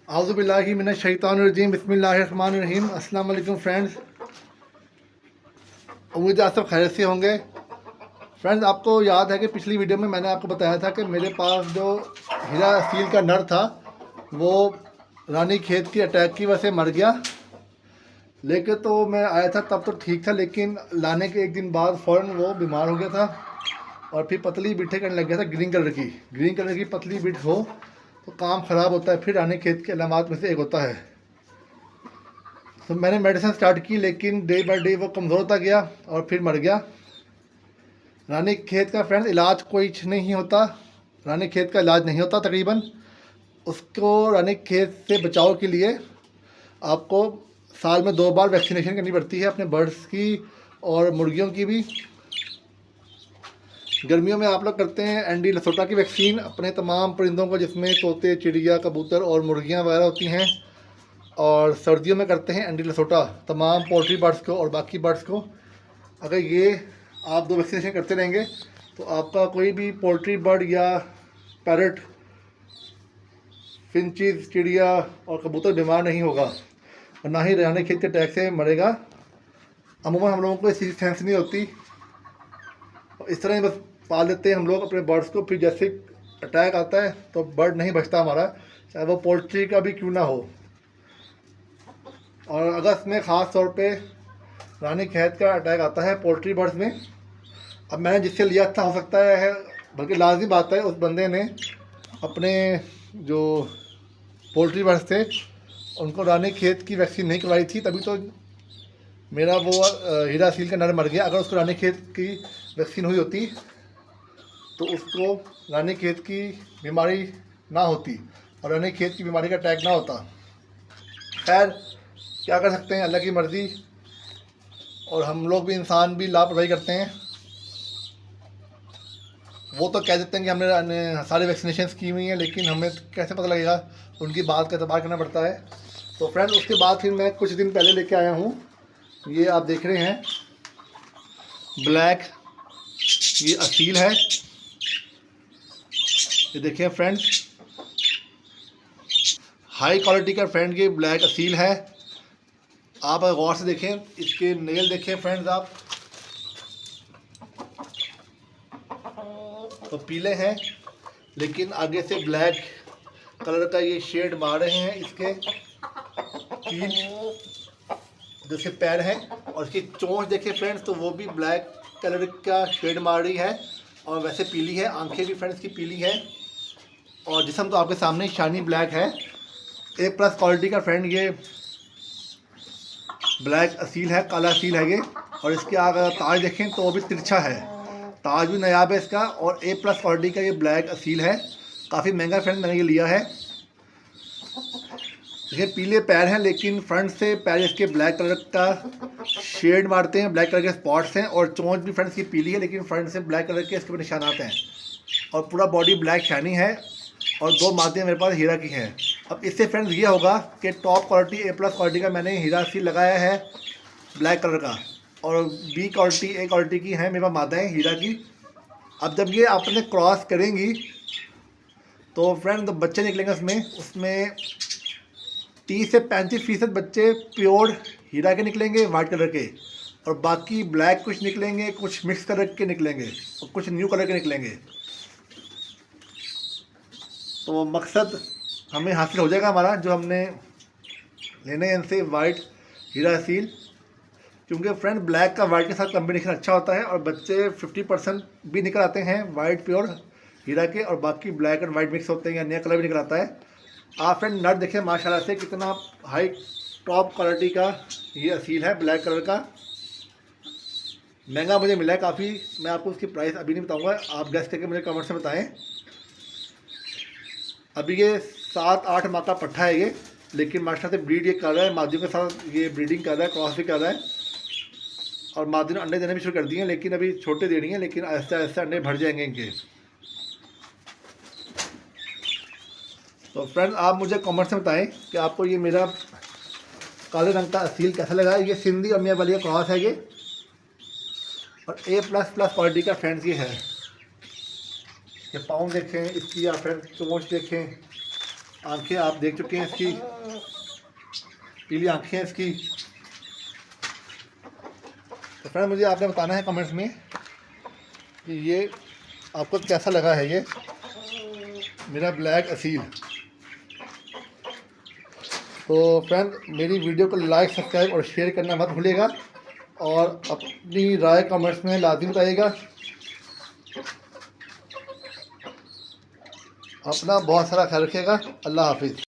आउज़ुबिल्लाहि मिनश्शैतानिर्रजीम बिस्मिल्लाहिर्रहमानिर्रहीम। अस्सलाम वालेकुम फ्रेंड्स, उम्मीद है आप सब खैरियत से होंगे। फ्रेंड्स, आपको याद है कि पिछली वीडियो में मैंने आपको बताया था कि मेरे पास जो हीरा सील का नर था वो रानी खेत की अटैक की वजह से मर गया। लेके तो मैं आया था तब तो ठीक था, लेकिन लाने के एक दिन बाद फ़ौरन वो बीमार हो गया था और फिर पतली बिठे करने लग गया था। ग्रीन कलर की पतली बिठ हो तो काम ख़राब होता है, फिर रानी खेत के अलामात में से एक होता है। तो मैंने मेडिसिन स्टार्ट की, लेकिन डे बाय डे वो कमज़ोर होता गया और फिर मर गया। रानी खेत का फ्रेंड्स इलाज कुछ नहीं होता, रानी खेत का इलाज नहीं होता तकरीबन। उसको रानी खेत से बचाव के लिए आपको साल में 2 बार वैक्सीनेशन करनी पड़ती है, अपने बर्ड्स की और मुर्गियों की भी। गर्मियों में आप लोग करते हैं एंडी लसोटा की वैक्सीन अपने तमाम परिंदों को, जिसमें तोते, चिड़िया, कबूतर और मुर्गियां वगैरह होती हैं। और सर्दियों में करते हैं एंडी लसोटा तमाम पोल्ट्री बर्ड्स को और बाकी बर्ड्स को। अगर ये आप 2 वैक्सीनेशन करते रहेंगे तो आपका कोई भी पोल्ट्री बर्ड या पैरट, फिंचीज, चिड़िया और कबूतर बीमार नहीं होगा और ना ही रानी खेत के अटैक से मरेगा। अमूमन हम लोगों को इस चीज़ की सेंस नहीं होती, इस तरह ही बस पाल लेते हैं हम लोग अपने बर्ड्स को। फिर जैसे अटैक आता है तो बर्ड नहीं बचता हमारा, चाहे वो पोल्ट्री का भी क्यों ना हो। और अगस्त में ख़ास तौर पे रानी खेत का अटैक आता है पोल्ट्री बर्ड्स में। अब मैंने जिससे लिया था, हो सकता है, बल्कि लाजमी बात है, उस बंदे ने अपने जो पोल्ट्री बर्ड्स थे उनको रानी खेत की वैक्सीन नहीं करवाई थी, तभी तो मेरा वो हीरा सील का नर मर गया। अगर उसको रानी खेत की वैक्सीन हुई होती तो उसको रानी खेत की बीमारी ना होती और रानी खेत की बीमारी का अटैक ना होता। खैर, क्या कर सकते हैं, अल्लाह की मर्ज़ी। और हम लोग भी, इंसान भी लापरवाही करते हैं। वो तो कह देते हैं कि हमने सारी वैक्सीनेशन की हुई हैं, लेकिन हमें कैसे पता लगेगा, उनकी बात का एतबार करना पड़ता है। तो फ्रेंड्स, उसके बाद फिर मैं कुछ दिन पहले लेके आया हूँ, ये आप देख रहे हैं ब्लैक, ये असील है। ये देखिए फ्रेंड्स, हाई क्वालिटी का फ्रेंड ये ब्लैक असील है। आप गौर से देखें, इसके नेल देखें फ्रेंड्स, आप तो पीले हैं, लेकिन आगे से ब्लैक कलर का ये शेड मार रहे हैं। इसके 3 जो इसके पैर हैं और इसकी चोंच देखें फ्रेंड्स, तो वो भी ब्लैक कलर का शेड मार रही है और वैसे पीली है। आंखें भी फ्रेंड्स की पीली है और जिस्म तो आपके सामने शाइनी ब्लैक है। A+ क्वालिटी का फ्रेंड ये ब्लैक असील है, काला असील है ये। और इसके अगर ताज देखें तो वो भी तिरछा है, ताज भी नायाब है इसका। और A+ क्वालिटी का ये ब्लैक असील है, काफ़ी महंगा फ्रेंड मैंने ये लिया है। ये पीले पैर हैं, लेकिन फ्रंट से पैर इसके ब्लैक कलर का शेड मारते हैं, ब्लैक कलर के स्पॉट्स हैं। और चोंच भी फ्रंट की पीली है, लेकिन फ्रंट से ब्लैक कलर के इसके ऊपर निशानात हैं। और पूरा बॉडी ब्लैक शाइनी है और 2 मादियाँ मेरे पास हीरा की हैं। अब इससे फ्रेंड्स ये होगा कि टॉप क्वालिटी A+ क्वालिटी का मैंने हीरा सील लगाया है ब्लैक कलर का, और B क्वालिटी, A क्वालिटी की हैं मेरे पास मादाएँ हीरा की। अब जब ये आपने क्रॉस करेंगी तो फ्रेंड बच्चे निकलेंगे उसमें 30 से 35% बच्चे प्योर हीरा के निकलेंगे, वाइट कलर के, और बाकी ब्लैक कुछ निकलेंगे, कुछ मिक्स कलर के निकलेंगे और कुछ न्यू कलर के निकलेंगे। तो वो मकसद हमें हासिल हो जाएगा हमारा, जो हमने लेने हैं इनसे वाइट हीरा सील। क्योंकि फ्रेंड ब्लैक का वाइट के साथ कम्बिनेशन अच्छा होता है और बच्चे 50% भी निकल आते हैं वाइट प्योर हीरा के, और बाकी ब्लैक एंड वाइट मिक्स होते हैं या नया कलर भी निकल आता है। आप फ्रेंड नट देखें माशाल्लाह से कितना हाई टॉप क्वालिटी का ये असील है ब्लैक कलर का। महंगा मुझे मिला है काफ़ी। मैं आपको उसकी प्राइस अभी नहीं बताऊंगा, आप गेस करके मुझे कमेंट में बताएं। अभी ये 7-8 माह का पट्ठा है ये, लेकिन माशाल्लाह से ब्रीड ये कर रहा है, मादियों के साथ ये ब्रीडिंग कर रहा है, क्रॉस भी कर रहा है। और मादी ने अंडे देने भी शुरू कर दिए हैं, लेकिन अभी छोटे दे रही हैं, लेकिन आहिस्ता आहिस्ता अंडे भर जाएंगे इनके। तो फ्रेंड्स आप मुझे कमेंट्स में बताएं कि आपको ये मेरा काले रंग का असील कैसा लगा। ये सिंधी और मियाँ वाली का क्रॉस है ये, और A++ क्वालिटी का फ्रेंड्स ये है। ये पाँव देखें इसकी, या फ्रेंड्स चोंच देखें, आंखें आप देख चुके हैं इसकी, पीली आंखें हैं इसकी। तो फ्रेंड मुझे आपने बताना है कमेंट्स में कि ये आपको कैसा लगा है ये मेरा ब्लैक असील। तो फ्रेंड मेरी वीडियो को लाइक, सब्सक्राइब और शेयर करना मत भूलिएगा, और अपनी राय कमेंट्स में लाजिम बताइएगा। अपना बहुत सारा ख्याल रखिएगा। अल्लाह हाफिज़।